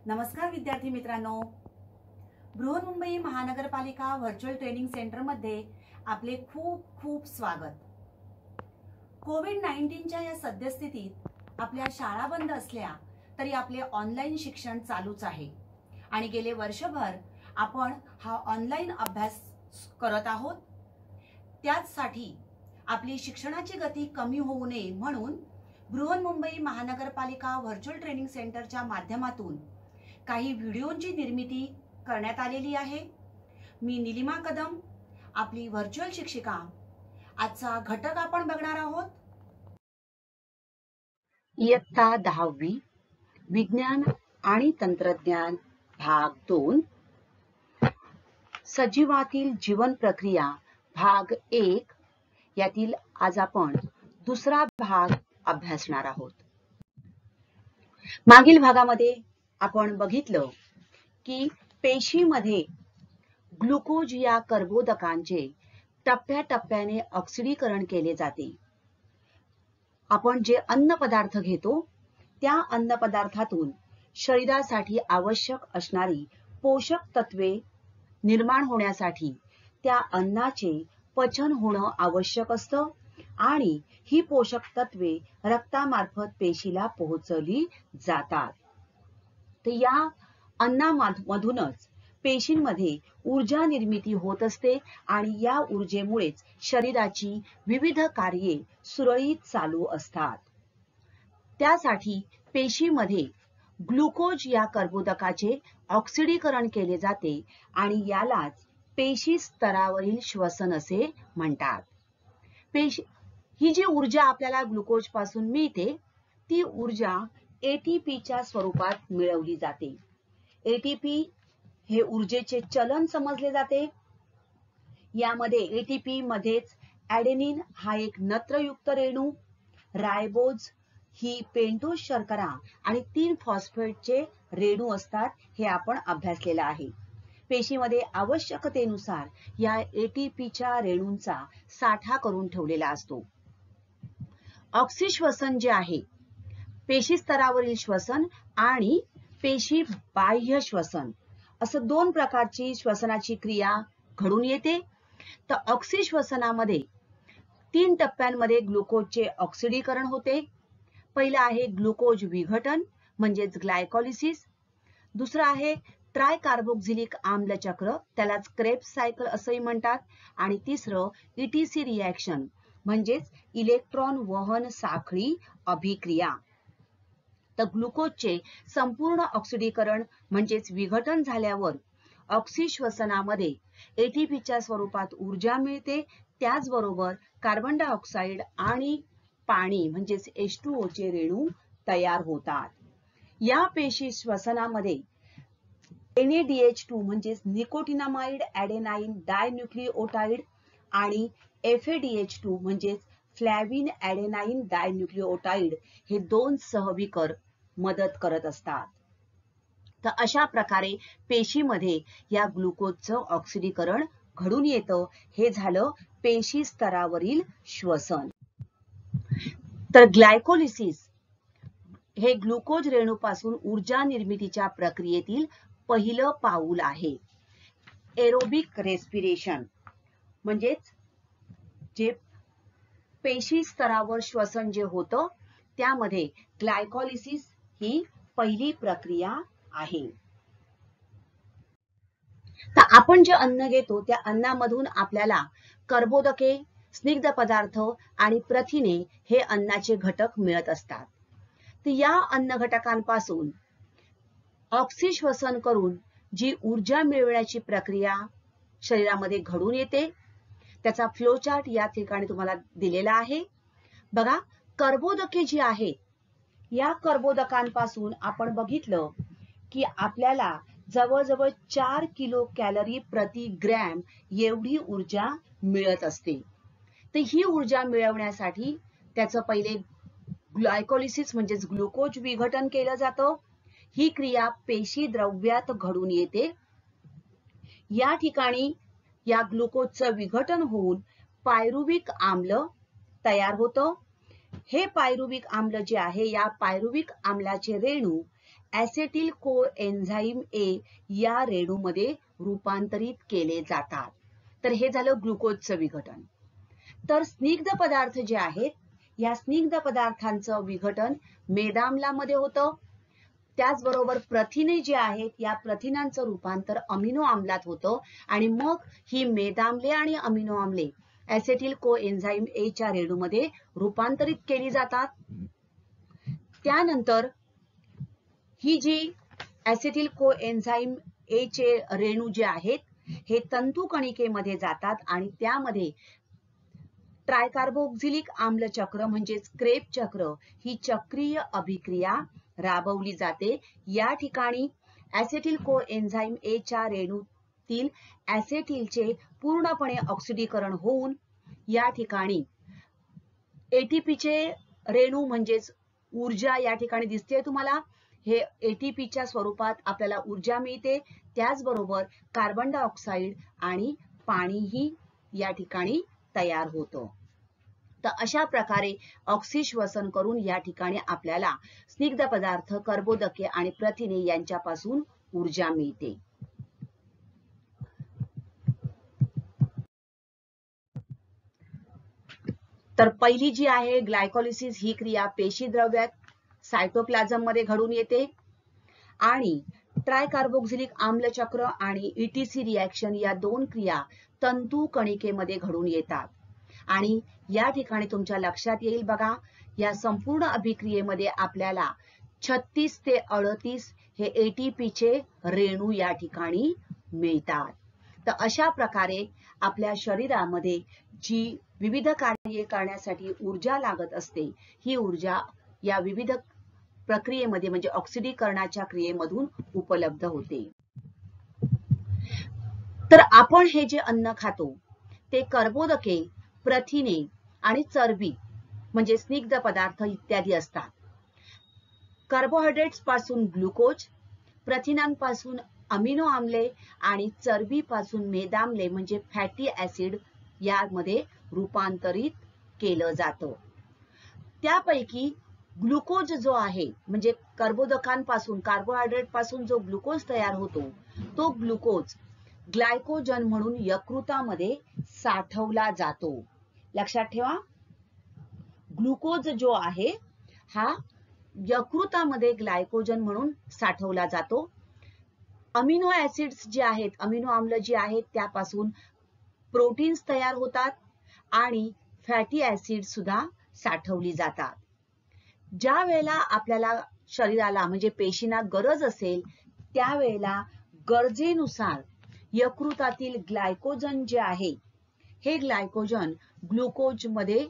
नमस्कार विद्यार्थी मित्रांनो, बृहन्मुंबई महानगरपालिका व्हर्च्युअल ट्रेनिंग सेंटर मध्ये आपले खूप खूप स्वागत। कोविड-19च्या या सद्यस्थितीत आपल्या शाळा बंद असल्या तरी आपले ऑनलाईन शिक्षण चालूच आहे आणि गेले वर्षभर आपण हा ऑनलाईन अभ्यास करत आहोत। त्यासाठी आपली शिक्षणाची गती कमी होऊ नये म्हणून बृहन्मुंबई महानगरपालिका व्हर्च्युअल ट्रेनिंग सेंटरच्या माध्यमातून काही व्हिडिओंची निर्मिती करण्यात आलेली आहे। मी निलिमा कदम, आपली व्हर्च्युअल शिक्षिका। आजचा घटक आपण बघणार आहोत। इयत्ता 10वी विज्ञान आणि तंत्रज्ञान भाग 2, सजीवातील जीवन प्रक्रिया भाग 1 यातील आज आपण दुसरा भाग अभ्यासणार आहोत। मागील भागामध्ये आपण बघितलं की पेशीमध्ये ग्लुकोज या कर्बोदकांचे टप्प्याटप्प्याने ऑक्सिडीकरण केले जाते। आपण जे अन्न पदार्थ घेतो त्या अन्न पदार्थातून शरीरासाठी आवश्यक असणारी पोषक तत्वे निर्माण होण्यासाठी त्या अन्नाचे पचन होणं आवश्यक असतं आणि ही पोषक तत्वे रक्तामार्फत पेशीला पोहोचवली जातात। तर या अन्नामधूनच पेशींमध्ये ऊर्जा निर्मिती होत असते आणि या ऊर्जेमुळेच शरीराची विविध कार्ये सुरळीत चालू असतात। त्यासाठी पेशीमध्ये ग्लुकोज या कर्बोदकाचे ऑक्सिडीकरण केले जाते आणि यालाच पेशी स्तरावरील श्वसन असे म्हणतात। ही जी ऊर्जा आपल्याला ग्लुकोज पासून मिळते ती ऊर्जा एटीपीच्या स्वरूपात मिळवली जाते। एटीपी हे ऊर्जेचे चलन समजले जाते। यामध्ये एटीपी मध्येच ॲडेनिन हा एक नत्रयुक्त रेणू, रायबोज ही पेंटोज शर्करा आणि 3 फॉस्फेटचे रेणू असतात, हे आपण अभ्यासलेलं आहे। पेशीमध्ये आवश्यकतेनुसार या एटीपीच्या रेणूंचा साठा करून ठेवलेला असतो। ऑक्सिश्वसन जे आहे, पेशी स्तरावरील श्वसन आणि पेशी बाह्य श्वसन असं 2 प्रकारची श्वसनाची क्रिया घडून येते। तर ऑक्सिश्वसनामध्ये 3 टप्प्यांमध्ये ग्लुकोजचे ऑक्सिडीकरण होते। पहिलं आहे ग्लुकोज विघटन म्हणजेच ग्लायकोलिसिस, दुसरं आहे ट्रायकार्बोक्झिलिक आम्ल चक्र, त्यालाच क्रेब्स सायकल असंही म्हणतात, आणि तिसरं ईटीसी रिॲक्शन म्हणजेच इलेक्ट्रॉन वहन साखळी अभिक्रिया। तर ग्लुकोजचे संपूर्ण ऑक्सिडीकरण म्हणजेच विघटन झाल्यावर ऑक्सिश्वसनामध्ये एटीपीच्या स्वरूपात ऊर्जा मिळते। त्याचबरोबर कार्बन डायऑक्साइड आणि पाणी म्हणजेच H2O चे रेणू तयार होतात। या पेशी श्वसनामध्ये NADH2 म्हणजेच निकोटिनामाइड ॲडेनाइन डायन्यूक्लिओटाइड आणि FADH2 म्हणजेच फ्लॅविन ॲडेनाइन डायन्यूक्लिओटाइड हे 2 सहविकर मदत करत असतात। तर अशा प्रकारे पेशीमध्ये या ग्लुकोजचं ऑक्सिडीकरण घडून येतं। हे झालं पेशी स्तरावरील श्वसन। तर ग्लायकोलिसिस हे ग्लुकोज रेणूपासून ऊर्जा निर्मितीच्या प्रक्रियेतील पहिलं पाऊल आहे। एरोबिक रेस्पिरेशन म्हणजेच जे पेशी स्तरावर श्वसन जे होतं त्यामध्ये ग्लायकोलिसिस ही पहिली प्रक्रिया आहे। तर आपण जे अन्न घेतो त्या अन्नामधून आपल्याला कर्बोदके, स्निग्ध पदार्थ आणि प्रथिने हे अन्नाचे घटक मिळत असतात। तर या अन्न घटकांपासून ऑक्सिश्वसन करून जी ऊर्जा मिळवण्याची प्रक्रिया शरीरामध्ये घडून येते त्याचा फ्लोचार्ट या ठिकाणी तुम्हाला दिलेला आहे। बघा, कर्बोदके जी आहेत या कर्बोदकांपासून आपण बघितलं की आपल्याला जवळजवळ 4 किलो कॅलरी प्रति ग्रॅम एवढी ऊर्जा मिळत असते। तर ही ऊर्जा मिळवण्यासाठी त्याचं पहिले ग्लायकोलिसिस म्हणजेच ग्लुकोज विघटन केलं जातं। ही क्रिया पेशी द्रव्यात घडून येते। या ठिकाणी या ग्लुकोजचं विघटन होऊन पायरुविक आम्ल तयार होतं। हे पायरुविक आम्ल जे आहे या पायरुविक आम्लाचे रेणू ऍसेटिल कोएन्झाईम ए या रेणूमध्ये रूपांतरित केले जातात. तर हे झालं ग्लुकोजचं विघटन. तर स्निग्ध पदार्थ जे आहेत, या स्निग्ध पदार्थांचं विघटन मेदाम्लामध्ये होतं. त्याचबरोबर प्रथिने जी आहेत, या प्रथिनांचं रूपांतर अमिनो आम्लात होतं आणि मग ही मेदाम्ले आणि अमिनो आम्ले ऍसेटिल कोएन्झाईम ए च्या रेणूमध्ये रूपांतरित केली जातात. त्यानंतर ही जी ऍसेटिल कोएन्झाईम ए चे रेणू जे आहेत, हे तंतुकणिकेमध्ये जातात आणि त्यामध्ये ट्रायकार्बोक्झिलिक आम्ल चक्र म्हणजेच क्रेब चक्र ही चक्रीय अभिक्रिया राबवली जाते. या ठिकाणी ऍसेटिल कोएन्झाईम ए च्या रेणूतील ऍसेटिलचे पूर्णपणे ऑक्सिडीकरण होऊन या ठिकाणी एटीपीचे रेणू म्हणजेच ऊर्जा या ठिकाणी दिसते तुम्हाला. हे एटीपीच्या स्वरूपात आपल्याला ऊर्जा मिळते. त्याचबरोबर कार्बन डायऑक्साईड आणि पाणीही या ठिकाणी तयार होतं. तर अशा प्रकारे ऑक्सिश्वसन करून या ठिकाणी आपल्याला स्निग्ध पदार्थ, कर्बोदके आणि प्रथिने यांच्यापासून ऊर्जा मिळते. तर पहिली जी आहे ग्लायकोलिसिस, ही क्रिया पेशीद्रव्यात सायटोप्लाझम मध्ये घडून येते आणि ट्रायकार्बोक्झिलिक आम्ल चक्र आणि ईटीसी रिॲक्शन या दोन क्रिया तंतू कणिकेमध्ये घडून येतात. आणि या ठिकाणी तुमच्या लक्षात येईल बघा, या संपूर्ण अभिक्रियेमध्ये आपल्याला 36 ते 38 हे एटीपीचे रेणू या ठिकाणी मिळतात. तर अशा प्रकारे आपल्या शरीरामध्ये जी विविध कार्ये करण्यासाठी ऊर्जा लागत असते, ही ऊर्जा या विविध प्रक्रियेमध्ये म्हणजे ऑक्सिडीकरणाच्या क्रियेमधून उपलब्ध होते. तर आपण हे जे अन्न खातो ते कर्बोदके, प्रथिने आणि चरबी म्हणजे स्निग्ध पदार्थ इत्यादी असतात. कार्बोहायड्रेट्स पासून ग्लुकोज, प्रथिनांपासून अमिनो आम्ले आणि चरबीपासून मेदाम्ले म्हणजे फॅटी ऍसिड यामध्ये रूपांतरित केलं जातं. त्यापैकी ग्लुकोज जो आहे म्हणजे कर्बोदकांपासून, कार्बोहायड्रेट पासून जो ग्लुकोज तयार होतो, तो ग्लुकोज ग्लायकोजन म्हणून यकृतामध्ये साठवला जातो. लक्षात ठेवा, ग्लुकोज जो आहे हा यकृतामध्ये ग्लायकोजन म्हणून साठवला जातो. अमिनो ऍसिड्स जे आहेत, अमिनो आम्ल जे आहेत, त्यापासून प्रोटीन्स तयार होतात आणि फॅटी ऍसिड सुद्धा साठवली जातात. ज्या वेळेला आपल्याला शरीराला म्हणजे पेशींना गरज असेल, त्यावेळेला गरजेनुसार यकृतातील ग्लायकोजन जे आहे, हे ग्लायकोजन ग्लुकोज मध्ये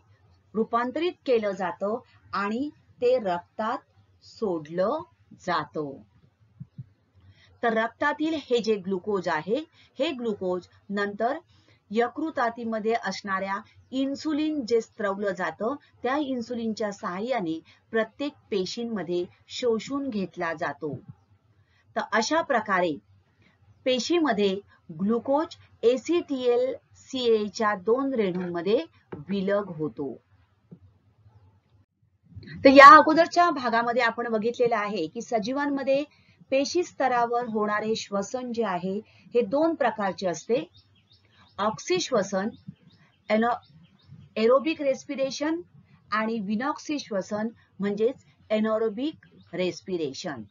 रूपांतरित केलं जातं आणि ते रक्तात सोडलं जातं. तर रक्तातील हे जे ग्लुकोज आहे, हे ग्लुकोज नंतर यकृतातीमध्ये असणाऱ्या इन्सुलिन जे स्त्रवलं जातं, त्या इन्सुलिनच्या सहाय्याने प्रत्येक पेशींमध्ये शोषून घेतला जातो. तर अशा प्रकारे पेशीमध्ये ग्लुकोज ACTLCA च्या 2 रेणूंमध्ये विलग होतो. तर या अगोदरच्या भागामध्ये आपण बघितलेलं आहे की सजीवांमध्ये पेशी स्तरावर होणारे श्वसन जे आहे हे 2 प्रकारचे असते. ऑक्सिश्वसन, एरोबिक रेस्पिरेशन आणि विनॉक्सी श्वसन म्हणजेच एनॉरोबिक रेस्पिरेशन.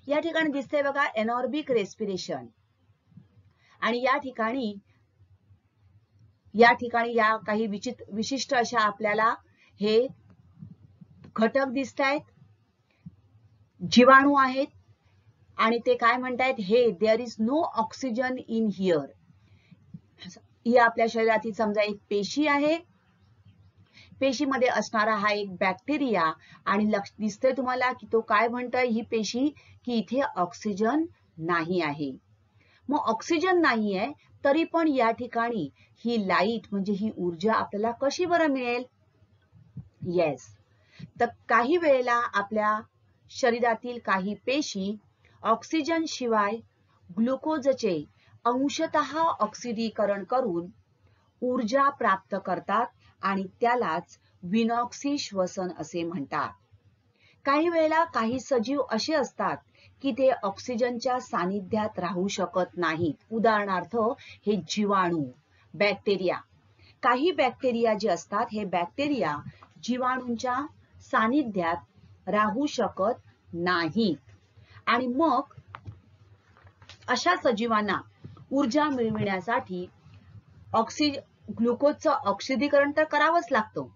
या ठिकाणी दिसते बघा एनॉरोबिक रेस्पिरेशन. आणि या ठिकाणी या काही विशिष्ट अशा आपल्याला हे घटक दिसत आहेत, जीवाणू आहेत आणि ते काय म्हणतायत, हे there is no oxygen in here. ही आपल्या शरीरातील समजा एक पेशी आहे. पेशीमध्ये असणारा हा एक बॅक्टेरिया आणि दिसतंय तुम्हाला की तो काय म्हणतोय ही पेशी की इथे ऑक्सिजन नाही आहे. मग ऑक्सिजन नाहीये तरी पण या ठिकाणी ही लाईट म्हणजे ही ऊर्जा आपल्याला कशी बरं मिळेल? येस, तर काही वेळेला आपल्या शरीरातील काही पेशी ऑक्सिजन शिवाय ग्लुकोजचे अंशतः ऑक्सिडीकरण करून ऊर्जा प्राप्त करतात आणि त्यालाच विनॉक्सी श्वसन असे म्हणतात. काही वेळेला काही सजीव असे असतात की ते ऑक्सिजनच्या सानिध्यात राहू शकत नाहीत. उदाहरणार्थ हे जीवाणू, बॅक्टेरिया. काही बॅक्टेरिया जे असतात हे बॅक्टेरिया जीवाणूंच्या सानिध्यात राहू शकत नाहीत आणि मग अशा सजीवांना ऊर्जा मिळविण्यासाठी ग्लुकोजचं ऑक्सिडीकरण तर करावंच लागतं,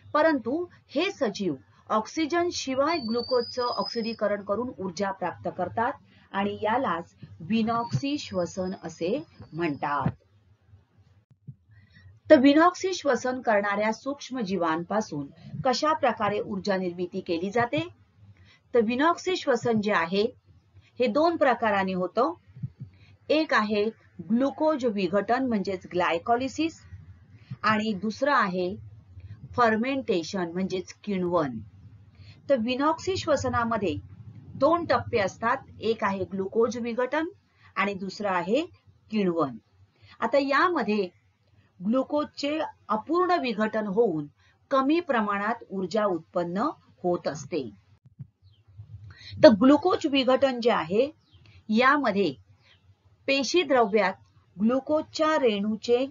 परंतु हे सजीव ऑक्सिजन शिवाय ग्लुकोजचं ऑक्सिडीकरण करून ऊर्जा प्राप्त करतात आणि यालाच विनॉक्सी श्वसन असे म्हणतात. तर विनॉक्सी श्वसन करणाऱ्या सूक्ष्म जीवांपासून कशा प्रकारे ऊर्जा निर्मिती केली जाते? तर विनॉक्सी श्वसन जे आहे हे दोन प्रकाराने होतं. एक आहे ग्लुकोज विघटन म्हणजेच ग्लायकॉलिसिस आणि दुसरं आहे फर्मेंटेशन म्हणजेच किण्वन. तर विनॉक्सी श्वसनामध्ये दोन टप्पे असतात. एक आहे ग्लुकोज विघटन आणि दुसरं आहे किण्वन. आता यामध्ये ग्लुकोजचे अपूर्ण विघटन होऊन कमी प्रमाणात ऊर्जा उत्पन्न होत असते. तर ग्लुकोज विघटन जे आहे यामध्ये पेशीद्रव्यात ग्लुकोजच्या रेणूचे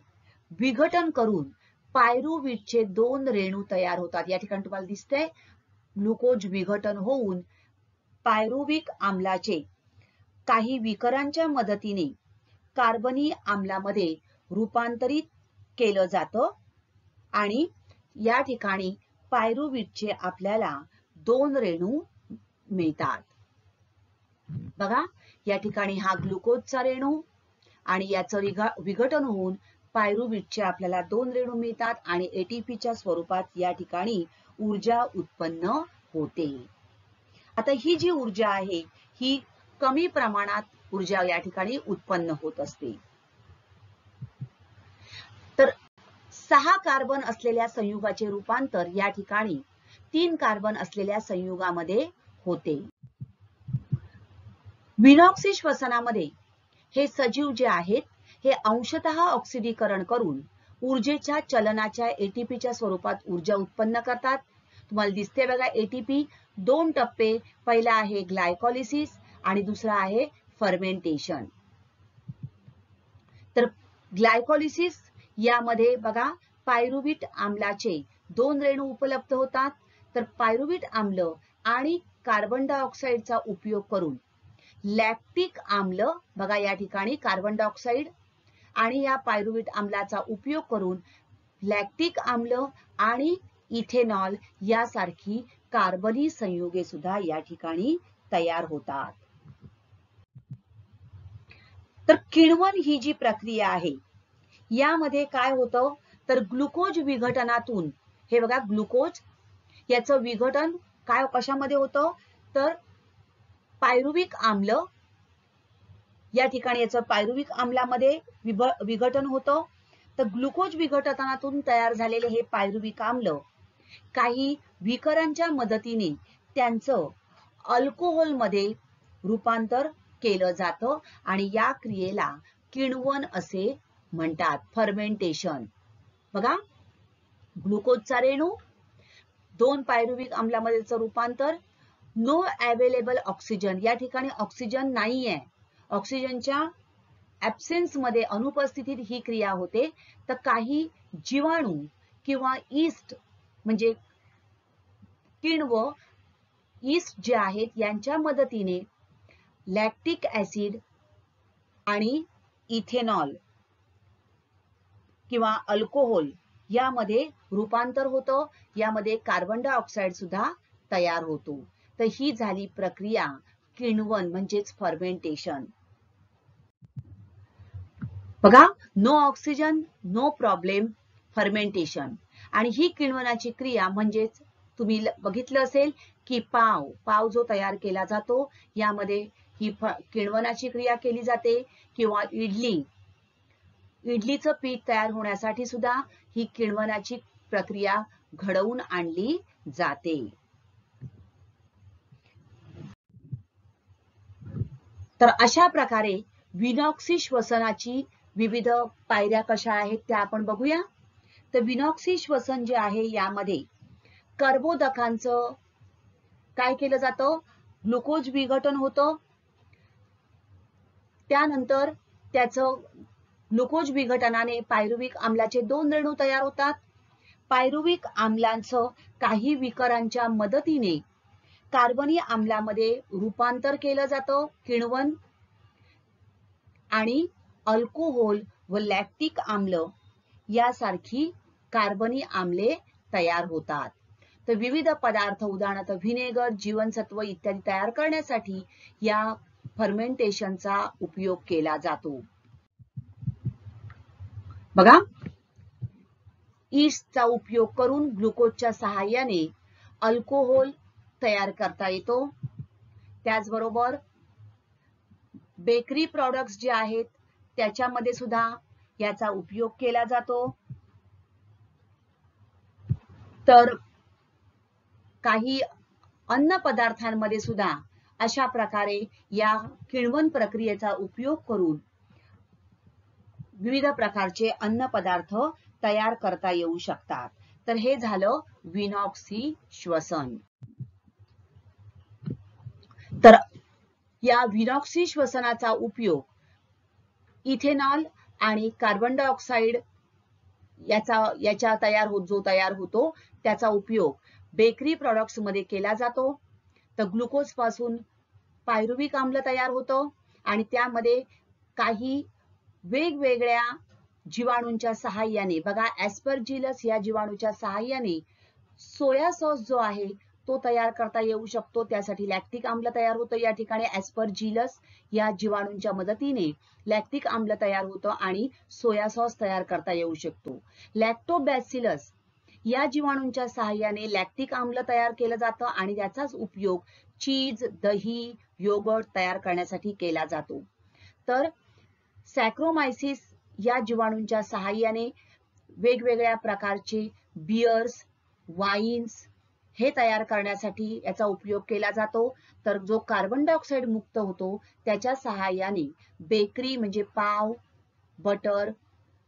विघटन करून पायरुव्हेटचे 2 रेणू तयार होतात. या ठिकाणी तुम्हाला दिसतंय ग्लुकोज विघटन होऊन पायरुव्हिक आम्लाचे काही विकरांच्या मदतीने कार्बनी आम्लामध्ये रूपांतरित केलं जातं आणि या ठिकाणी पायरुव्हेटचे आपल्याला 2 रेणू मिळतात. बघा या ठिकाणी हा ग्लुकोजचा रेणू आणि याचं विघटन होऊन पायरुव्हेटचे आपल्याला 2 रेणू मिळतात आणि एटीपीच्या स्वरूपात या ठिकाणी ऊर्जा उत्पन्न होते. आता ही जी ऊर्जा आहे ही कमी प्रमाणात ऊर्जा या ठिकाणी उत्पन्न होत असते. तर 6 कार्बन असलेल्या संयुगाचे रूपांतर या ठिकाणी 3 कार्बन असलेल्या संयुगामध्ये होते. विनॉक्सी श्वसनामध्ये हे सजीव जे आहेत हे अंशतः ऑक्सिडीकरण करून ऊर्जेच्या चलनाच्या एटीपीच्या स्वरूपात ऊर्जा उत्पन्न करतात. तुम्हाला दिसते बघा एटीपी 2 टप्पे. पहिला आहे ग्लायकॉलिसिस आणि दुसरा आहे फर्मेंटेशन. तर ग्लायकॉलिसिस यामध्ये बघा पायरुव्हेट आम्लाचे 2 रेणू उपलब्ध होतात. तर पायरुव्हेट आम्ल आणि कार्बन डायऑक्साइडचा उपयोग करून लॅक्टिक आम्ल, बघा या ठिकाणी कार्बन डायऑक्साइड आणि या पायरुव्हेट आम्लाचा उपयोग करून लॅक्टिक आम्ल आणि इथेनॉल यासारखी कार्बनी संयुगे सुद्धा या ठिकाणी तयार होतात. तर किण्वन ही जी प्रक्रिया आहे यामध्ये काय होतं तर ग्लुकोज विघटनातून हे बघा ग्लुकोज याचं विघटन काय कशामध्ये होतं तर पायरुव्हिक आम्ल या ठिकाणी याचं पायरुव्हिक आम्लामध्ये विघटन होतं. तर ग्लुकोज विघटनातून तयार झालेले हे पायरुव्हिक आम्ल काही विकरांच्या मदतीने त्यांचं अल्कोहोलमध्ये रूपांतर केलं जातं आणि या क्रियेला किण्वन असे म्हणतात. फर्मेंटेशन. बघा ग्लुकोजचा रेणू 2 पायरुव्हिक आम्लामध्येचं रूपांतर. नो अवेलेबल ऑक्सिजन, या ठिकाणी ऑक्सिजन नाहीये. ऑक्सिजनच्या ऍब्सेन्स मध्ये अनुपस्थितीत ही क्रिया होते. तर काही जीवाणू किंवा ईस्ट म्हणजे किण्व ईस्ट जे आहेत यांच्या मदतीने लॅक्टिक ऍसिड आणि इथेनॉल किंवा अल्कोहोल यामध्ये रूपांतर होतं. यामध्ये कार्बन डायऑक्साइड सुद्धा तयार होतो. तर ही झाली प्रक्रिया किण्वन म्हणजेच फर्मेंटेशन. बघा no oxygen no problem fermentation. आणि ही किण्वनाची क्रिया म्हणजेच तुम्ही बघितलं असेल की पाव जो तयार केला जातो यामध्ये ही किण्वनाची क्रिया केली जाते. किंवा इडलीचं पीठ तयार होण्यासाठी सुद्धा ही किण्वनाची प्रक्रिया घडवून आणली जाते. तर अशा प्रकारे विनॉक्सी श्वसनाची विविध पायऱ्या कशा आहेत त्या आपण बघूया. तर विनॉक्सी श्वसन जे आहे यामध्ये कर्बोदकांचं काय केलं जातं, ग्लुकोज विघटन होतं. त्यानंतर त्याचं ग्लुकोज विघटनाने पायरुव्हिक आम्लाचे 2 रेणू तयार होतात. पायरुव्हिक आम्लाचं काही विकरांच्या मदतीने कार्बनी आम्लामध्ये रूपांतर केलं जातं, किण्वन, आणि अल्कोहोल व लॅक्टिक आम्ल यासारखी कार्बनी आम्ले तयार होतात. तर विविध पदार्थ उदाहरणार्थ व्हिनेगर, जीवनसत्व इत्यादी तयार करण्यासाठी या फर्मेंटेशनचा उपयोग केला जातो. बघा, ईस्टचा उपयोग करून ग्लुकोजच्या सहाय्याने अल्कोहोल तयार करता येतो. त्याचबरोबर बेकरी प्रॉडक्ट्स जे आहेत त्याच्यामध्ये सुद्धा याचा उपयोग केला जातो. तर काही अन्न पदार्थांमध्ये सुद्धा अशा प्रकारे या किण्वन प्रक्रियेचा उपयोग करून विविध प्रकारचे अन्न पदार्थ तयार करता येऊ शकतात. तर हे झालं विनॉक्सी श्वसन. तर या विनॉक्सी श्वसनाचा उपयोग इथेनॉल आणि कार्बन डायऑक्साइड जो तयार होतो त्याचा उपयोग बेकरी प्रॉडक्ट्स मध्ये केला जातो. तर ग्लुकोज पासून पायरुव्हिक आम्ल तयार होतं आणि त्यामध्ये काही वेगवेगळ्या जीवाणूंच्या सहाय्याने, बघा ऍस्परजिलस या जीवाणूच्या सहाय्याने सोया सॉस जो आहे तो तयार करता येऊ शकतो. त्यासाठी लॅक्टिक आम्ल तयार होतं. या ठिकाणी ऍस्परजिलस या जीवाणूंच्या मदतीने लॅक्टिक आम्ल तयार होतं आणि सोया सॉस तयार करता येऊ शकतो. लॅक्टोबॅसिलस या जीवाणूंच्या सहाय्याने लॅक्टिक आम्ल तयार केलं जातं आणि त्याचाच उपयोग चीज, दही, योगर्ट तयार करण्यासाठी केला जातो. तर सॅक्रोमायसिस या जीवाणूंच्या सहाय्याने वेगवेगळ्या प्रकारचे बियर्स, वाईन्स हे तयार करण्यासाठी याचा उपयोग केला जातो. तर जो कार्बन डायऑक्साइड मुक्त होतो त्याच्या सहाय्याने बेकरी म्हणजे पाव, बटर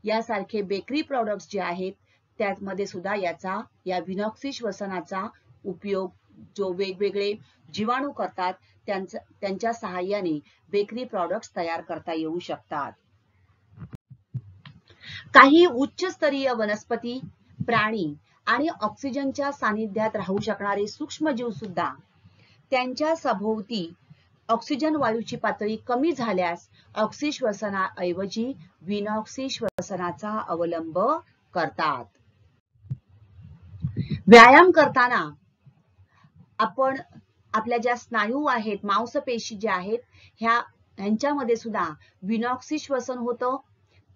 यासारखे बेकरी प्रॉडक्ट्स जे आहेत त्यामध्ये सुद्धा या विनॉक्सी श्वसनाचा उपयोग जो वेगवेगळे जीवाणू करतात त्यांच्या सहाय्याने बेकरी प्रॉडक्ट्स तयार करता येऊ शकतात. काही उच्चस्तरीय वनस्पती, प्राणी आणि ऑक्सिजनच्या सानिध्यात राहू शकणारे सूक्ष्मजीव सुद्धा त्यांच्या सभोवती ऑक्सिजन वायूची पातळी कमी झाल्यास ऑक्सिश्वसनाऐवजी विनॉक्सी श्वसनाचा अवलंब करतात. व्यायाम करताना आपण आपल्या ज्या स्नायू आहेत, मांसपेशी ज्या आहेत ह्यांच्यामध्ये सुद्धा विनॉक्सी श्वसन होतं.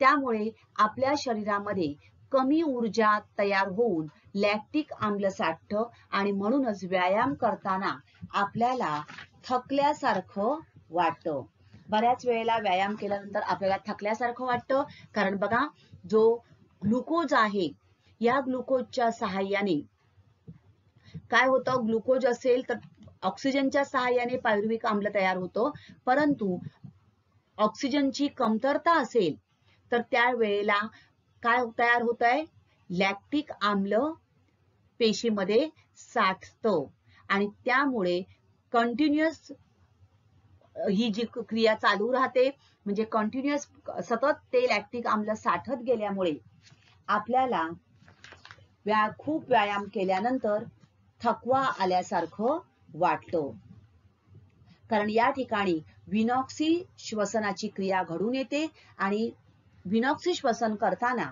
त्यामुळे आपल्या शरीरामध्ये कमी ऊर्जा तयार होऊन लॅक्टिक आम्ल साठतं आणि म्हणूनच व्यायाम करताना आपल्याला थकल्यासारखं वाटतं. बऱ्याच वेळेला व्यायाम केल्यानंतर आपल्याला थकल्यासारखं वाटतं, कारण बघा जो ग्लुकोज आहे या ग्लुकोजच्या सहाय्याने काय होतं, ग्लुकोज असेल तर ऑक्सिजनच्या सहाय्याने पायरुव्हिक आम्ल तयार होतं, परंतु ऑक्सिजनची कमतरता असेल तर त्यावेळेला काय तयार होत आहे, लॅक्टिक आम्ल पेशीमध्ये साठतं आणि त्यामुळे कंटिन्युअस ही जी क्रिया चालू राहते, म्हणजे कंटिन्युअस सतत ते लॅक्टिक आम्ल साठत गेल्यामुळे आपल्याला खूप व्यायाम केल्यानंतर थकवा आल्यासारखं वाटतं. कारण या ठिकाणी विनॉक्सी श्वसनाची क्रिया घडून येते आणि विनॉक्सी श्वसन करताना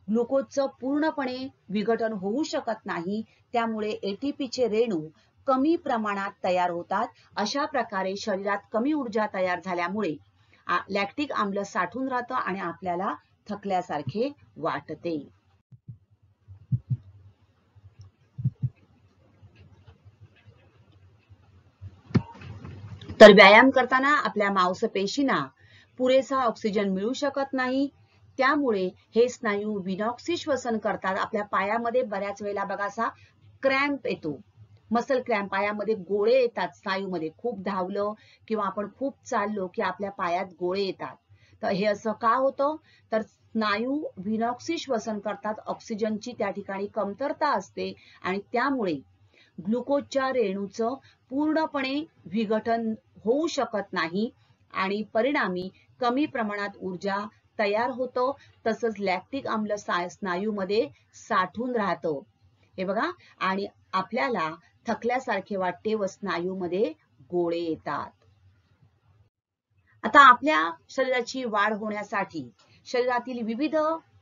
ग्लुकोजचं पूर्णपणे विघटन होऊ शकत नाही. त्यामुळे एटीपीचे रेणू कमी प्रमाणात तयार होतात. अशा प्रकारे शरीरात कमी ऊर्जा तयार झाल्यामुळे लॅक्टिक आम्ल साठून राहतं आणि आपल्याला थकल्यासारखे वाटते. तर व्यायाम करताना आपल्या मांसपेशींना पुरेसा ऑक्सिजन मिळू शकत नाही. त्यामुळे हे स्नायू विनॉक्सी श्वसन करतात. आपल्या पायामध्ये बऱ्याच वेळेला बघा असा क्रॅम्प येतो, मसल क्रॅम्प, पायामध्ये गोळे येतात. स्नायूमध्ये खूप धावलं किंवा आपण खूप चाललो की आपल्या पायात गोळे येतात. तर हे असं का होतं, तर स्नायू विनॉक्सी श्वसन करतात. ऑक्सिजनची त्या ठिकाणी कमतरता असते आणि त्यामुळे ग्लुकोजच्या रेणूचं पूर्णपणे विघटन होऊ शकत नाही आणि परिणामी कमी प्रमाणात ऊर्जा तयार होतं, तसंच लॅक्टिक आम्ल स्नायूमध्ये साठून राहतं. हे बघा, आणि आपल्याला थकल्यासारखे वाटते व स्नायूमध्ये गोळे येतात. आता आपल्या शरीराची वाढ होण्यासाठी, शरीरातील विविध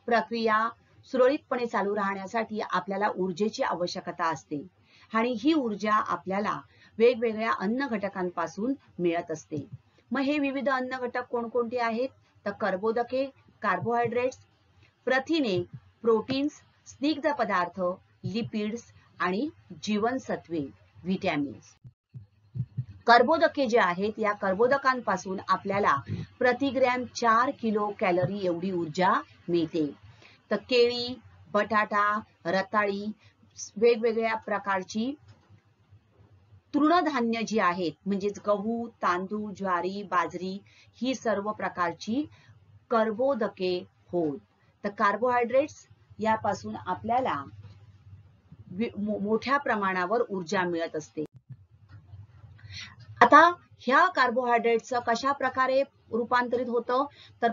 प्रक्रिया सुरळीतपणे चालू राहण्यासाठी आपल्याला ऊर्जेची आवश्यकता असते आणि ही ऊर्जा आपल्याला वेगवेगळ्या अन्न घटकांपासून मिळत असते. मग हे विविध अन्न घटक कोणकोणते आहेत? तर कर्बोदके, कार्बोहायड्रेट्स, प्रथिने, प्रोटीन्स, स्निग्ध पदार्थ, लिपिड्स आणि जीवनसत्वे, व्हिटॅमिन्स. कर्बोदके जे आहेत, या कर्बोदकांपासून आपल्याला प्रतिग्रॅम 4 किलो कॅलरी एवढी ऊर्जा मिळते. तर केळी, बटाटा, रताळी, वेगवेगळ्या प्रकारची तृणधान्य जी आहेत, म्हणजेच गहू, तांदूळ, ज्वारी, बाजरी, ही सर्व प्रकारची कर्बोदके होत. तर कार्बोहायड्रेट्स यापासून आपल्याला मोठ्या प्रमाणावर ऊर्जा मिळत असते. आता ह्या कार्बोहायड्रेटचं कशा प्रकारे रूपांतरित होतं? तर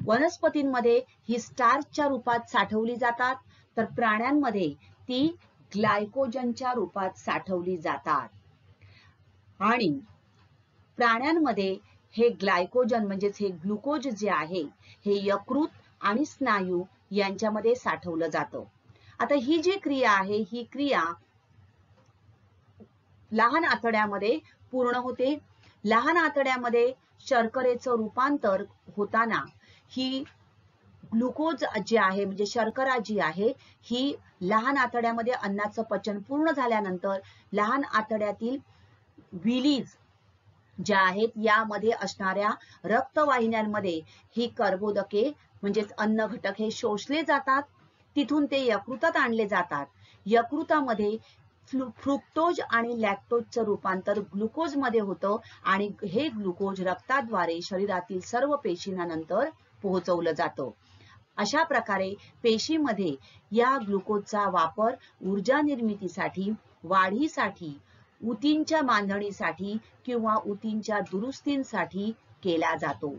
वनस्पतींमध्ये ही स्टार्चच्या रूपात साठवली जातात, तर प्राण्यांमध्ये ती ग्लायकोजनच्या रूपात साठवली जातात. आणि प्राण्यांमध्ये हे ग्लायकोजन म्हणजेच हे ग्लुकोज जे आहे, हे यकृत आणि स्नायू यांच्यामध्ये साठवलं जातं. आता ही जी क्रिया आहे, ही क्रिया लहान आतड्यामध्ये पूर्ण होते. लहान आतड्यामध्ये शर्करेचं रूपांतर होताना ही ग्लुकोज जे आहे, म्हणजे शर्करा जी आहे, ही लहान आतड्यामध्ये अन्नाचं पचन पूर्ण झाल्यानंतर लहान आतड्यातील विलीज ज्या आहेत, यामध्ये असणाऱ्या रक्तवाहिन्यांमध्ये ही कर्बोदके म्हणजेच अन्न घटक हे शोषले जातात. तिथून ते यकृतात आणले जातात. यकृतामध्ये फ्रुक्टोज आणि लॅक्टोजचं रूपांतर ग्लुकोज मध्ये होतं आणि हे ग्लुकोज रक्ताद्वारे शरीरातील सर्व पेशींना नंतर पोहोचवलं जातं. अशा प्रकारे पेशीमध्ये या ग्लुकोजचा वापर ऊर्जा निर्मितीसाठी, वाढीसाठी, ऊतींच्या बांधणीसाठी किंवा ऊतींच्या दुरुस्तींसाठी केला जातो.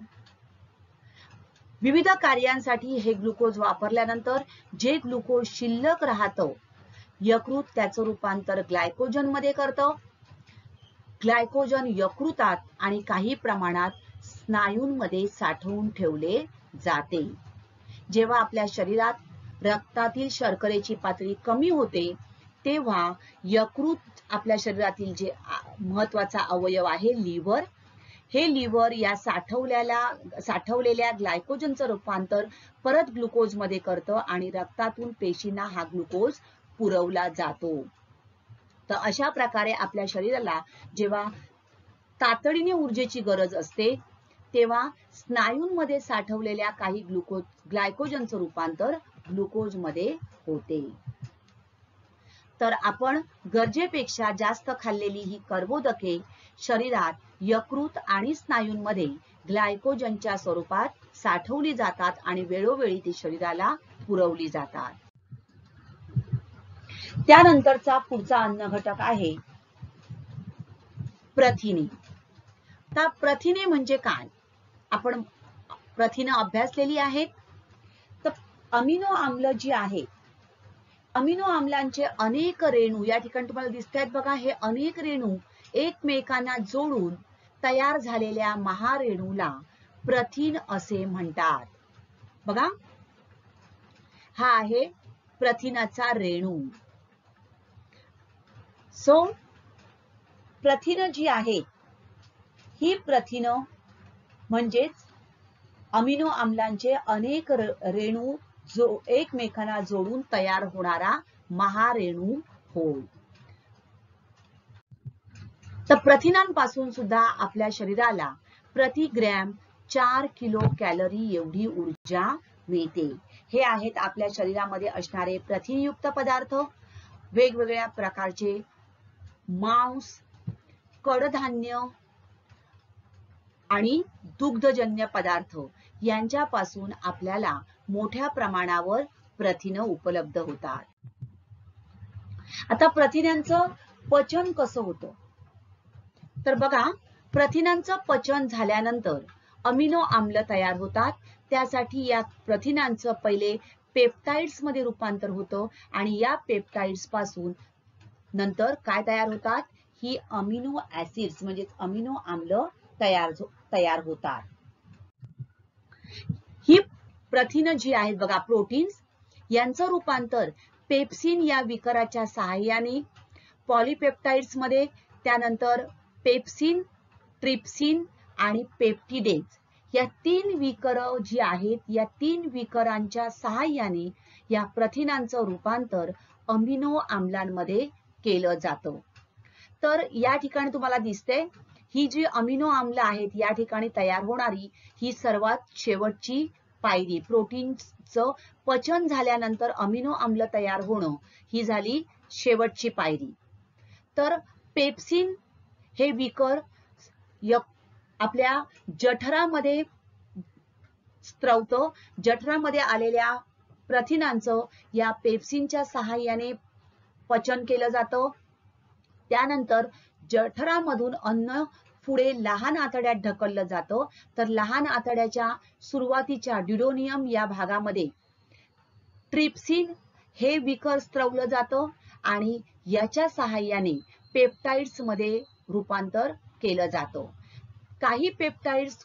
विविध कार्यांसाठी हे ग्लुकोज वापरल्यानंतर जे ग्लुकोज शिल्लक राहतं, यकृत त्याचं रूपांतर ग्लायकोजन मध्ये करतं. ग्लायकोजन यकृतात आणि काही प्रमाणात स्नायूंमध्ये साठवून ठेवले जाते. जेव्हा आपल्या शरीरात रक्तातील शर्करेची पातळी कमी होते, तेव्हा यकृत आपल्या शरीरातील जे महत्वाचा अवयव आहे लिव्हर, हे लिव्हर या साठवलेल्या ग्लायकोजनचं रूपांतर परत ग्लुकोज मध्ये करतं आणि रक्तातून पेशींना हा ग्लुकोज पुरवला जातो. तर अशा प्रकारे आपल्या शरीराला जेव्हा तातडीने ऊर्जेची गरज असते, तेव्हा स्नायूंमध्ये साठवलेल्या काही ग्लायकोजनचं रूपांतर ग्लुकोज मध्ये होते. तर आपण गरजेपेक्षा जास्त खाल्लेली ही कर्बोदके शरीरात यकृत आणि स्नायूंमध्ये ग्लायकोजनच्या स्वरूपात साठवली जातात आणि वेळोवेळी ती शरीराला पुरवली जातात. त्यानंतरचा पुढचा अन्न घटक आहे प्रथिने. तर प्रथिने म्हणजे काय? आपण प्रथिने अभ्यासलेली आहेत. तर अमिनो आम्ल जी आहे, अमिनो आम्लांचे अनेक रेणू या ठिकाणी तुम्हाला दिसत आहेत बघा. हे अनेक रेणू एकमेकांना जोडून तयार झालेल्या महारेणूला प्रथिन असे म्हणतात. बघा, हा आहे प्रथिनाचा रेणू. सो प्रथिन जी आहे, ही प्रथिन म्हणजेच अमिनो आम्लांचे अनेक रेणू जो एकमेकांना जोडून तयार होणारा महारेणू होय. तर प्रथिनांपासून सुद्धा आपल्या शरीराला प्रति ग्रॅम 4 किलो कॅलरी एवढी ऊर्जा मिळते. हे आहेत आपल्या शरीरामध्ये असणारे प्रथिनयुक्त पदार्थ. वेगवेगळ्या प्रकारचे मांस, कडधान्य आणि दुग्धजन्य पदार्थ यांच्यापासून आपल्याला मोठ्या प्रमाणावर प्रथिने उपलब्ध होतात. आता प्रथिनांचं पचन कसं होतं तर बघा, प्रथिनांचं पचन झाल्यानंतर अमिनो आम्ल तयार होतात. त्यासाठी या प्रथिनांचं पहिले पेप्टाइड्स मध्ये रूपांतर होतं आणि या पेप्टाइड्स पासून नंतर काय तयार होतात, ही अमिनो ऍसिड्स म्हणजे अमिनो आम्ल तयार होतात. ही प्रथिनं जी आहेत बघा, प्रोटीन्स, यांचं रूपांतर पेप्सिन या विकराच्या सहाय्याने पॉलीपेप्टाइड्स मध्ये, त्यानंतर पेप्सिन, ट्रिप्सिन आणि पेप्टिडेज या 3 विकर जी आहेत, या 3 विकरांच्या सहाय्याने या प्रथिनांचं रूपांतर अमिनो आम्लांमध्ये केलं जातं. तर या ठिकाणी तुम्हाला दिसते, ही जी अमिनो आम्ल आहेत या ठिकाणी तयार होणारी ही सर्वात शेवटची पायरी, प्रोटीनचं पचन झाल्यानंतर अमिनो आम्ल तयार होणं ही झाली शेवटची पायरी. तर पेप्सिन हे विकर आपल्या जठरामध्ये स्त्रवतं. जठरामध्ये आलेल्या प्रथिनांचं या पेप्सिनच्या सहाय्याने पचन केलं जातं. त्यानंतर जठरामधून अन्न पुढे लहान आतड्यात ढकललं जातं. तर लहान आतड्याच्या सुरुवातीच्या ड्युडेनियम या भागामध्ये ट्रिप्सिन हे विकर स्त्रवलं जातं आणि याच्या सहाय्याने पेप्टाइड्स मध्ये रूपांतर केलं जातं. काही पेप्टाइड्स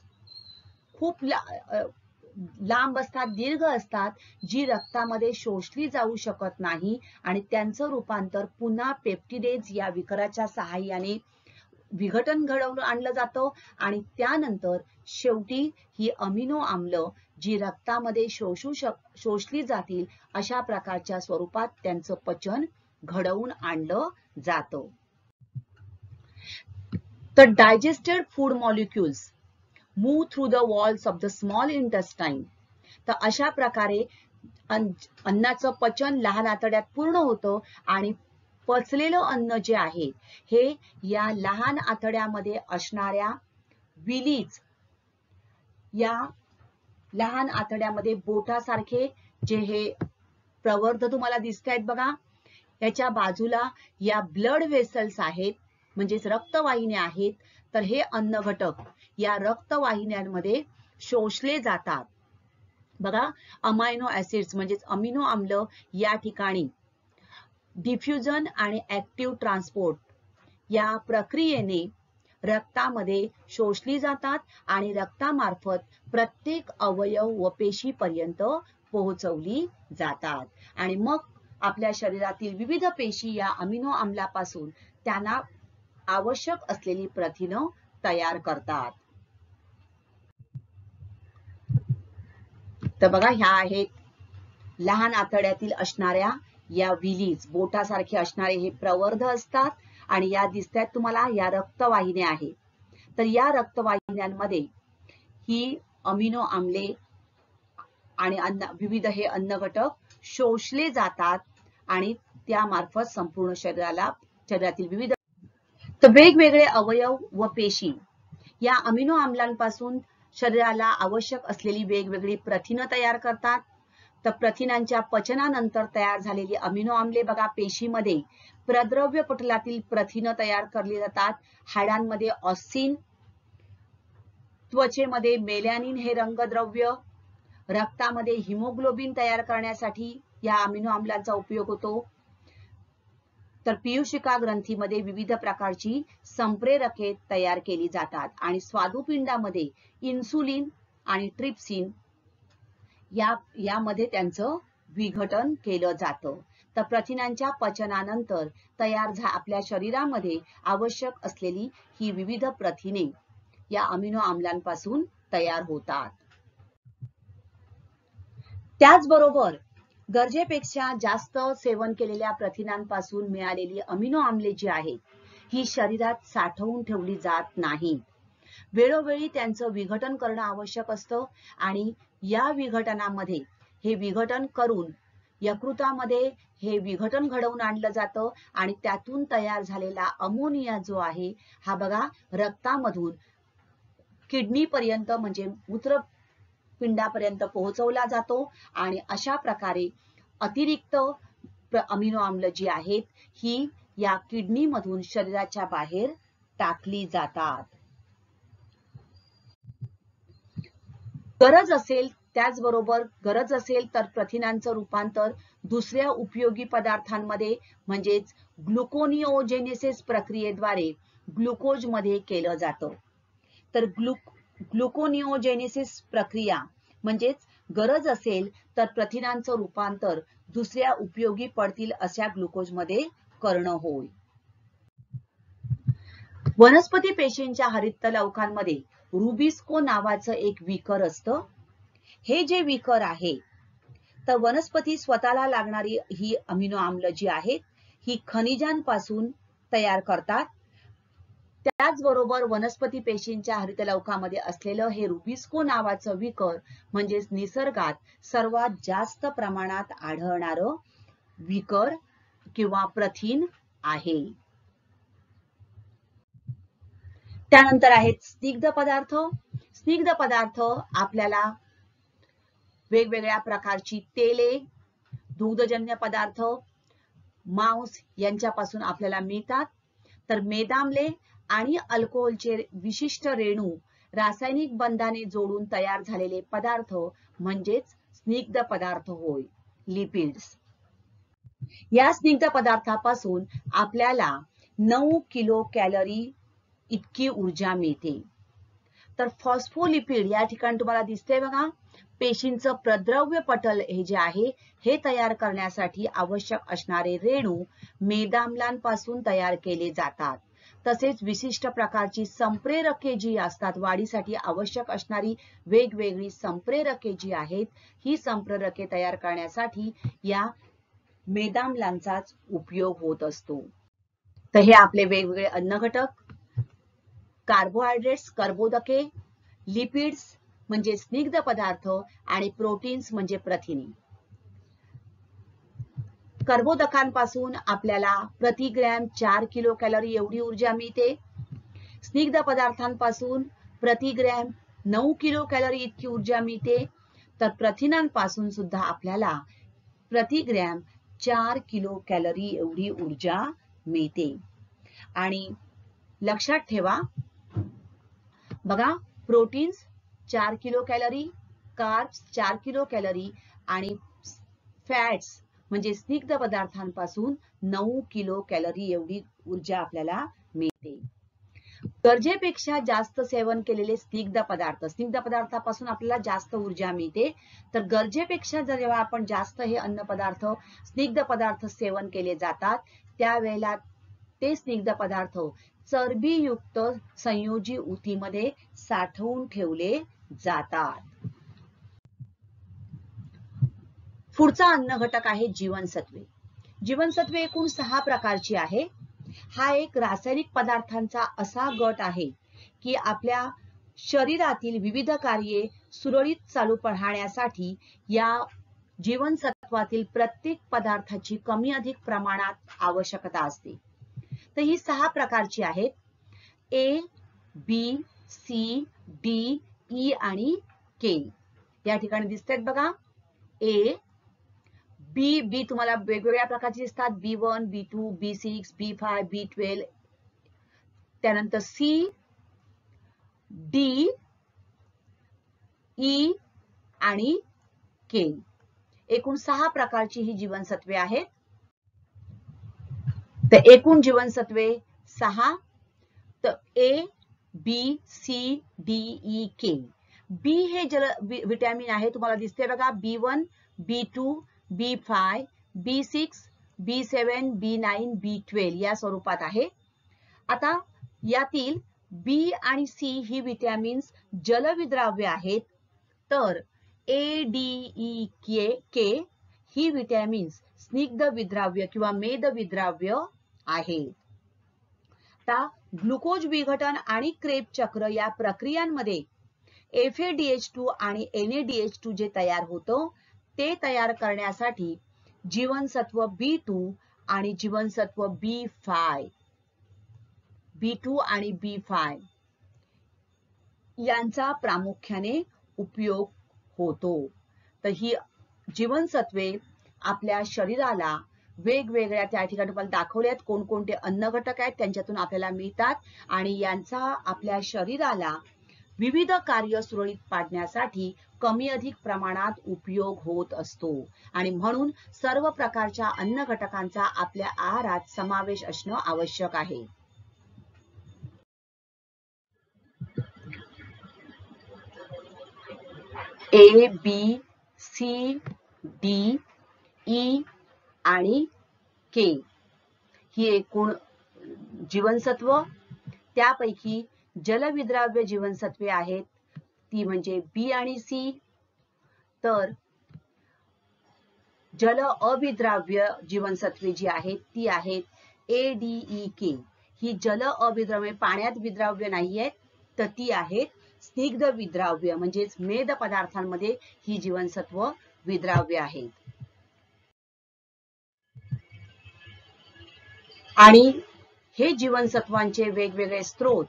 खूप लांब असतात, दीर्घ असतात, जी रक्तामध्ये शोषली जाऊ शकत नाही आणि त्यांचं रूपांतर पुन्हा पेप्टिडेज या विकराच्या सहाय्याने विघटन घडवून आणलं जातं आणि त्यानंतर शेवटी ही अमिनो आम्ल जी रक्तामध्ये शोषली जातील अशा प्रकारच्या स्वरूपात त्यांचं पचन घडवून आणलं जातं. तर digested food molecules move through the walls of the small intestine. तर अशा प्रकारे अन्नाचं पचन लहान आतड्यात पूर्ण होतं आणि पचलेलं अन्न जे आहे हे या लहान आतड्यामध्ये असणाऱ्या विलीज, या लहान आतड्यामध्ये बोटासारखे जे हे प्रवर्ध तुम्हाला दिसत आहेत बघा, याच्या बाजूला या ब्लड वेसल्स आहेत, म्हणजेच रक्तवाहिन्या आहेत. तर हे अन्न घटक या रक्तवाहिन्यांमध्ये शोषले जातात. बघा, अमायनो ऍसिड्स म्हणजेच अमिनो आम्ल या ठिकाणी डिफ्युजन आणि ऍक्टिव्ह ट्रान्सपोर्ट या प्रक्रियेने रक्तामध्ये शोषली जातात आणि रक्तामार्फत प्रत्येक अवयव व पेशीपर्यंत पोहोचवली जातात आणि मग आपल्या शरीरातील विविध पेशी या अमिनो आम्लापासून त्यांना आवश्यक असलेली प्रथिनं तयार करतात. तर बघा, ह्या आहेत लहान आतड्यातील असणाऱ्या या विलीज, बोटासारखे असणारे हे प्रवर्ध असतात आणि या दिसतात तुम्हाला या रक्तवाहिन्या आहेत. तर या रक्तवाहिन्यांमध्ये ही अमिनो आम्ले आणि विविध हे अन्न घटक शोषले जातात आणि त्यामार्फत संपूर्ण शरीरातील विविध वेगवेगळे अवयव व पेशी या अमिनो आम्लांपासून शरीराला आवश्यक असलेली वेगवेगळी प्रथिनं तयार करतात. तर प्रथिनांच्या पचनानंतर तयार झालेली अमिनो आम्ले बघा, पेशीमध्ये प्रद्रव्य पटलातील प्रथिनं तयार केली जातात. हाडांमध्ये ऑस्सिन, त्वचेमध्ये मेलॅनिन हे रंगद्रव्य, रक्तामध्ये हिमोग्लोबिन तयार करण्यासाठी या अमिनो आम्लांचा उपयोग होतो. तर पीयूषिका ग्रंथीमध्ये विविध प्रकारची संप्रेरके तयार केली जातात आणि स्वादुपिंडामध्ये इन्सुलिन आणि ट्रिप्सिन यामध्ये त्यांचं विघटन केलं जातं. तर प्रथिनांच्या पचनानंतर आपल्या शरीरामध्ये आवश्यक असलेली ही विविध प्रथिने या अमिनो आम्लांपासून तयार होतात. त्याचबरोबर गरजेपेक्षा जास्त सेवन केलेल्या प्रथिनांपासून मिळालेली अमिनो आम्ले जी आहेत ही शरीरात साठवून ठेवली जात नाहीत. वेळोवेळी त्यांचं विघटन करणं आवश्यक असतं आणि या विघटनामध्ये हे विघटन करून यकृतामध्ये हे विघटन घडवून आणलं जातं आणि त्यातून तयार झालेला अमोनिया जो आहे हा बघा रक्तामधून किडनीपर्यंत म्हणजे मूत्रपिंडापर्यंत पोहोचवला जातो आणि अशा प्रकारे अतिरिक्त अमिनो आम्ल जी आहेत ही या किडनी मधून शरीराच्या बाहेर टाकली जातात. त्याचबरोबर गरज असेल तर प्रथिनांचं रूपांतर दुसऱ्या उपयोगी पदार्थांमध्ये म्हणजेच ग्लुकोनिओजेनेसिस प्रक्रियेद्वारे ग्लुकोज मध्ये केलं जातं. तर ग्लुकोनिओजेनेसिस प्रक्रिया म्हणजेच गरज असेल तर प्रथिनांचं रूपांतर दुसऱ्या उपयोगी पडतील अशा ग्लुकोज मध्ये करणं होय. वनस्पती पेशींच्या हरितलवकांमध्ये रुबिस्को नावाचं एक विकर असतं. हे जे विकर आहे तर वनस्पती स्वतःला लागणारी ही अमिनो आम्ल जी आहेत ही खनिजांपासून तयार करतात. त्याचबरोबर वनस्पती पेशींच्या हरितलवकामध्ये असलेलं हे रुबिस्को नावाचं विकर म्हणजेच निसर्गात सर्वात जास्त प्रमाणात आढळणारं विकर किंवा प्रथिन आहे. त्यानंतर आहेत स्निग्ध पदार्थ. स्निग्ध पदार्थ आपल्याला वेगवेगळ्या प्रकारची तेले, दुग्धजन्य पदार्थ, मांस यांच्यापासून आपल्याला मिळतात. तर मेदाम्ले आणि अल्कोहोलचे विशिष्ट रेणू रासायनिक बंधाने जोडून तयार झालेले पदार्थ म्हणजेच स्निग्ध पदार्थ होय, लिपिड्स. या स्निग्ध पदार्थापासून आपल्याला 9 किलो कॅलरी इतकी ऊर्जा मिळते. तर फॉस्फोलिपिड या ठिकाणी तुम्हाला दिसते बघा, पेशींचं प्रद्रव्य पटल हे जे आहे हे तयार करण्यासाठी आवश्यक असणारे रेणू मेदाम्लांपासून तयार केले जातात. तसेच विशिष्ट प्रकारची संप्रेरके जी असतात, वाढीसाठी आवश्यक असणारी वेगवेगळी संप्रेरके जी आहेत ही संप्रेरके तयार करण्यासाठी या मेदाम्लांचाच उपयोग होत असतो. तर हे आपले वेगवेगळे अन्न घटक, कार्बोहायड्रेट्स कर्बोदके, लिपिड्स म्हणजे स्निग्ध पदार्थ आणि प्रोटीन्स म्हणजे प्रथिने. कर्बोदकांपासून आपल्याला प्रति ग्रॅम 4 किलो कॅलरी एवढी ऊर्जा मिळते. स्निग्ध पदार्थांपासून प्रति ग्रॅम 9 किलो कॅलरी इतकी ऊर्जा मिळते. तर प्रथिनांपासून सुद्धा आपल्याला प्रति ग्रॅम 4 किलो कॅलरी एवढी ऊर्जा मिळते. आणि लक्षात ठेवा बघा, proteins 4 kilo calorie, carbs 4 kilo calorie आणि फॅट्स म्हणजे स्निग्ध पदार्थांपासून 9 किलो कॅलरी एवढी ऊर्जा आपल्याला मिळते. गरजेपेक्षा जास्त सेवन केलेले स्निग्ध पदार्थापासून आपल्याला जास्त ऊर्जा मिळते. तर गरजेपेक्षा जेव्हा आपण जास्त हे अन्न पदार्थ स्निग्ध पदार्थ सेवन केले जातात त्यावेळेला ते स्निग्ध पदार्थ चरबीयुक्त संयोजी ऊतीमध्ये साठवून ठेवले जातात. पुढचा अन्न घटक आहे जीवनसत्वे. जीवनसत्वे एकूण 6 प्रकारची आहे. हा एक रासायनिक पदार्थांचा असा गट आहे की आपल्या शरीरातील विविध कार्ये सुरळीत चालू राहण्यासाठी या जीवनसत्वातील प्रत्येक पदार्थाची कमी अधिक प्रमाणात आवश्यकता असते. तर ही 6 प्रकारची आहेत. ए, बी, सी, डी, ई आणि के. या ठिकाणी दिसतात बघा. ए, बी तुम्हाला वेगवेगळ्या प्रकारचे दिसतात. B1, B2, B6, B5, B12. त्यानंतर सी, डी, ई आणि के. एकूण 6 प्रकारची ही जीवनसत्वे आहेत. तर एकूण जीवनसत्वे 6. तर ए, बी, सी, डी, ई, के. बी हे विटॅमिन आहे, तुम्हाला दिसते बघा. B1, B2, B5, B6, B7, B9, B12 या स्वरूपात आहे. आता यातील बी आणि सी ही विटॅमिन्स जलविद्राव्य आहेत. तर ए, डी, ई, के ही विटॅमिन्स स्निग्ध विद्राव्य किंवा मेदविद्राव्य आहेत. आता ग्लुकोज विघटन आणि क्रेब चक्र या प्रक्रियांमध्ये FADH2 आणि NADH2 जे तयार होतं ते तयार करण्यासाठी जीवनसत्व B2 आणि जीवनसत्व B2 आणि B5 यांचा प्रामुख्याने उपयोग होतो. तर ही जीवनसत्वे आपल्या शरीराला वेगवेगळ्या त्या ठिकाणी तुम्हाला दाखवले आहेत कोणकोणते अन्न घटक आहेत त्यांच्यातून आपल्याला मिळतात आणि यांचा आपल्या शरीराला विविध कार्य सुरळीत पाडण्यासाठी कमी अधिक प्रमाणात उपयोग होत असतो आणि म्हणून सर्व प्रकारच्या अन्न घटकांचा आपल्या आहारात समावेश असणं आवश्यक आहे. A, B, C, D, E आणि K ही एकूण जीवनसत्व. त्यापैकी जलविद्राव्य जीवनसत्वे आहेत ती म्हणजे B आणि C. तर जल अविद्राव्य जीवनसत्वे जी आहेत ती आहेत A, D, E, K. ही जल अविद्राव्य पाण्यात विद्राव्य नाही आहेत तर ती आहेत स्निग्ध विद्राव्य म्हणजेच मेद पदार्थांमध्ये ही जीवनसत्व विद्राव्य आहेत. आणि हे जीवनसत्वांचे वेगवेगळे स्रोत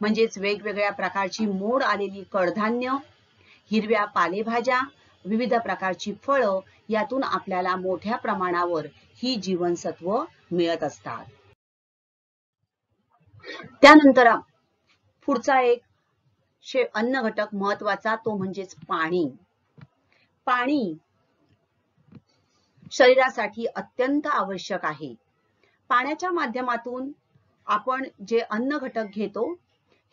म्हणजेच वेगवेगळ्या प्रकारची मोड आलेली कडधान्य, हिरव्या पालेभाज्या, विविध प्रकारची फळं यातून आपल्याला मोठ्या प्रमाणावर ही जीवनसत्व मिळत असतात. त्यानंतर पुढचा एक अन्न घटक महत्वाचा तो म्हणजेच पाणी. पाणी शरीरासाठी अत्यंत आवश्यक आहे. पाण्याच्या माध्यमातून आपण जे अन्न घटक घेतो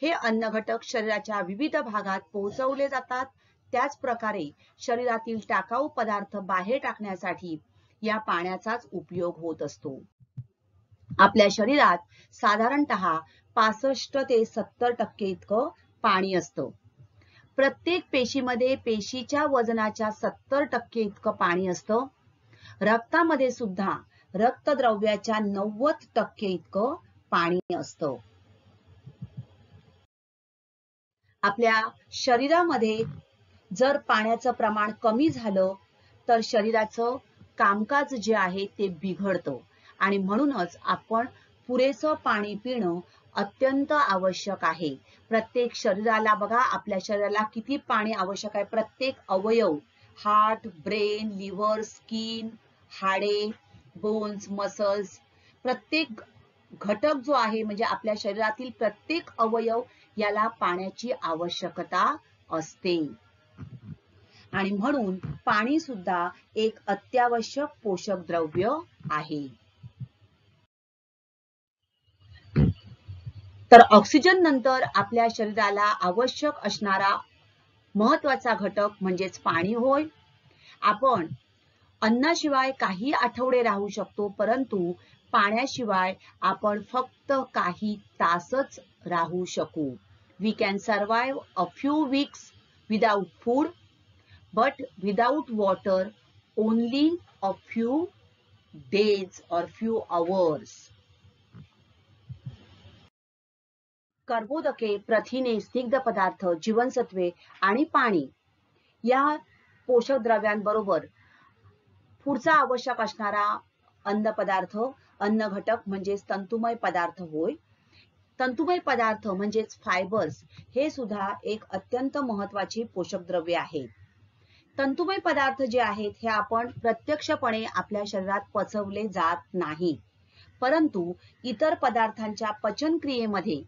हे अन्न घटक शरीराच्या विविध भागात पोहोचवले जातात. त्याच प्रकारे शरीरातील टाकाऊ पदार्थ बाहेर टाकण्यासाठी या पाण्याचाच उपयोग होत असतो. आपल्या शरीरात साधारणतः 65 ते 70% इतकं पाणी असतं. प्रत्येक पेशीमध्ये पेशीच्या वजनाच्या 70% इतकं पाणी असतं. रक्तामध्ये सुद्धा रक्तद्रव्याच्या 90% इतकं पाणी असतं. आपल्या शरीरामध्ये जर पाण्याचं प्रमाण कमी झालं तर शरीराचं कामकाज जे आहे ते बिघडतं आणि म्हणूनच आपण पुरेसं पाणी पिणं अत्यंत आवश्यक आहे. प्रत्येक शरीराला बघा आपल्या शरीराला किती पाणी आवश्यक आहे. प्रत्येक अवयव हार्ट, ब्रेन, लिव्हर, स्किन, हाडे, बोन्स, मसल्स प्रत्येक घटक जो आहे म्हणजे आपल्या शरीरातील प्रत्येक अवयव याला पाण्याची आवश्यकता असते आणि म्हणून पाणी सुद्धा एक अत्यावश्यक पोषक द्रव्य आहे. तर ऑक्सिजन नंतर आपल्या शरीराला आवश्यक असणारा महत्वाचा घटक म्हणजेच पाणी होय. आपण अन्नाशिवाय काही आठवडे राहू शकतो परंतु पाण्याशिवाय आपण फक्त काही तासच राहू शकू. We can survive a few weeks without food, but without water only a few days or few hours. कर्बोदके, प्रथिने, स्निग्ध पदार्थ, जीवनसत्वे आणि पाणी या पोषक द्रव्यांबरोबर पुढचा आवश्यक असणारा अन्न पदार्थ अन्न घटक म्हणजेच तंतुमय पदार्थ होय. तंतुमय पदार्थ म्हणजेच फायबर्स हे सुद्धा एक अत्यंत महत्वाची पोषक द्रव्ये आहेत. तंतुमय पदार्थ जे आहेत हे आपण प्रत्यक्षपणे आपल्या शरीरात पचवले जात नाही परंतु इतर पदार्थांच्या पचन क्रियेमध्ये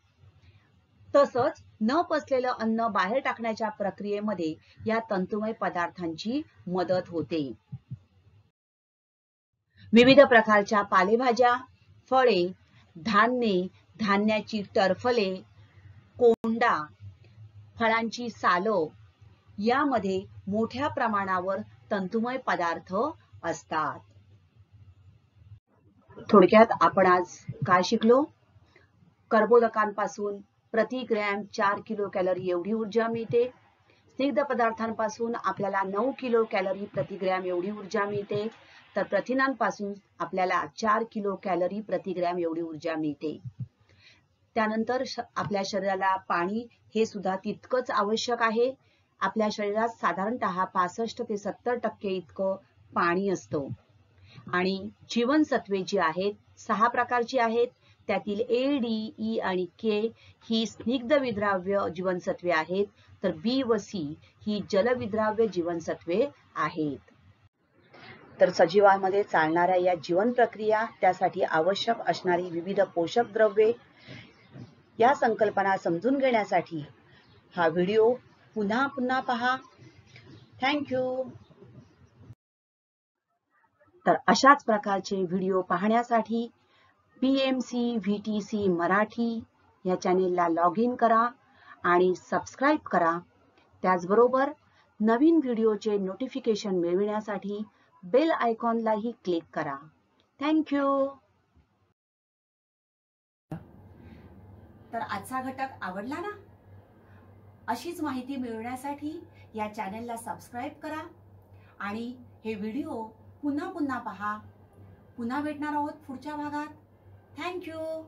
तसंच न पचलेलं अन्न बाहेर टाकण्याच्या प्रक्रियेमध्ये या तंतुमय पदार्थांची मदत होते. विविध प्रकारच्या पालेभाज्या, फळे, धान्ये, धान्याची टरफले, कोंडा, फळांची सालं यामध्ये मोठ्या प्रमाणावर तंतुमय पदार्थ असतात. थोडक्यात आपण आज काय शिकलो? कर्बोदकांपासून प्रति ग्रॅम 4 किलो कॅलरी एवढी ऊर्जा मिळते. स्निग्ध पदार्थांपासून आपल्याला 9 किलो कॅलरी प्रति ग्रॅम एवढी ऊर्जा मिळते. तर प्रथिनांपासून आपल्याला 4 किलो कॅलरी प्रति ग्रॅम एवढी ऊर्जा मिळते. त्यानंतर आपल्या शरीराला पाणी हे सुद्धा तितकंच आवश्यक आहे. आपल्या शरीरात साधारणतः 65 ते 70% इतकं पाणी असतं आणि जीवनसत्वे जी आहेत 6 प्रकारची आहेत. त्यातील A, D, E आणि K ही स्निग्ध विद्राव्य जीवनसत्वे आहेत तर B व C ही जलविद्राव्य जीवनसत्वे आहेत. तर सजीवांमध्ये चालणाऱ्या या जीवन प्रक्रिया, त्यासाठी आवश्यक असणारी विविध पोषक द्रव्ये या संकल्पना समजून घेण्यासाठी हा व्हिडिओ पुन्हा पुन्हा पहा. थँक्यू. तर अशाच प्रकारचे व्हिडिओ पाहण्यासाठी PMC VTC मराठी या चॅनेलला लॉग इन करा आणि सबस्क्राईब करा. त्याचबरोबर नवीन व्हिडिओचे नोटिफिकेशन मिळविण्यासाठी बेल आयकॉनलाही क्लिक करा. थँक्यू. तर आजचा घटक आवडला ना? अशीच माहिती मिळवण्यासाठी या चॅनेलला सबस्क्राईब करा आणि हे व्हिडिओ पुन्हा पुन्हा पहा. पुन्हा भेटणार आहोत पुढच्या भागात. थँक्यू.